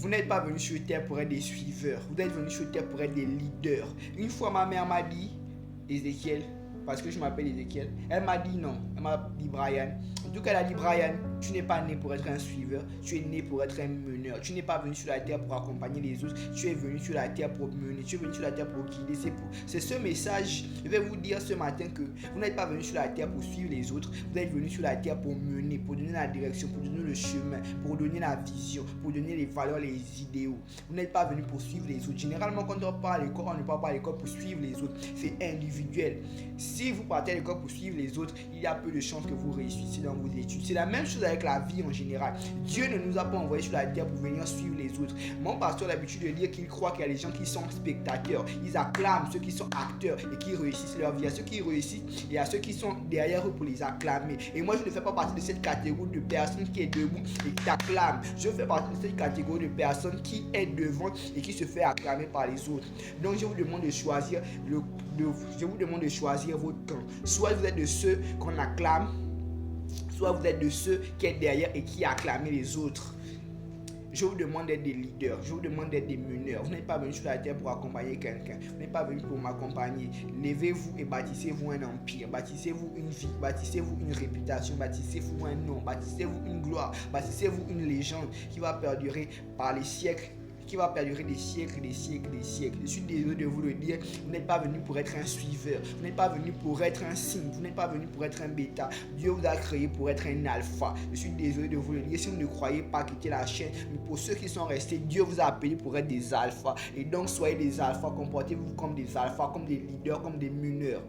Vous n'êtes pas venu sur terre pour être des suiveurs. Vous êtes venu sur terre pour être des leaders. Une fois, ma mère m'a dit, Ézéchiel, parce que je m'appelle Ézéchiel, elle m'a dit non. Elle m'a dit Brian. En tout cas, elle a dit Brian, tu n'es pas né pour être un suiveur. Tu es né pour être un meneur. Tu n'es pas venu sur la terre pour accompagner les autres. Tu es venu sur la terre pour mener. Tu es venu sur la terre pour guider. C'est ce message. Je vais vous dire ce matin que vous n'êtes pas venu sur la terre pour suivre les autres. Vous êtes venu sur la terre pour mener, pour donner la direction, pour donner le chemin, pour donner la vision, pour donner les valeurs, les idéaux. Vous n'êtes pas venu pour suivre les autres. Généralement, quand on part à l'école, on ne part pas à l'école pour suivre les autres. C'est individuel. Si vous partez à l'école pour suivre les autres, il y a peu de chances que vous réussissiez dans vos études. C'est la même chose avec la vie en général. Dieu ne nous a pas envoyés sur la terre pour venir suivre les autres. Mon pasteur a l'habitude de dire qu'il croit qu'il y a des gens qui sont spectateurs. Ils acclament ceux qui sont acteurs et qui réussissent leur vie. Il y a ceux qui réussissent et il y a ceux qui sont derrière eux pour les acclamer. Et moi, je ne fais pas partie de cette catégorie de personnes qui est debout et qui t'acclame. Je fais partie de cette catégorie de personnes qui est devant et qui se fait acclamer par les autres. Donc, je vous demande de choisir votre camp. Soit vous êtes de ceux qu'on acclame, soit vous êtes de ceux qui sont derrière et qui acclament les autres. Je vous demande d'être des leaders, je vous demande d'être des meneurs. Vous n'êtes pas venu sur la terre pour accompagner quelqu'un, vous n'êtes pas venu pour m'accompagner. Levez-vous et bâtissez-vous un empire, bâtissez-vous une vie, bâtissez-vous une réputation, bâtissez-vous un nom, bâtissez-vous une gloire, bâtissez-vous une légende qui va perdurer par les siècles, qui va perdurer des siècles, des siècles, des siècles. Je suis désolé de vous le dire, vous n'êtes pas venu pour être un suiveur, vous n'êtes pas venu pour être un signe, vous n'êtes pas venu pour être un bêta. Dieu vous a créé pour être un alpha. Je suis désolé de vous le dire, si vous ne croyez pas, quittez la chaîne. Mais pour ceux qui sont restés, Dieu vous a appelé pour être des alphas. Et donc soyez des alphas, comportez-vous comme des alphas, comme des leaders, comme des meneurs.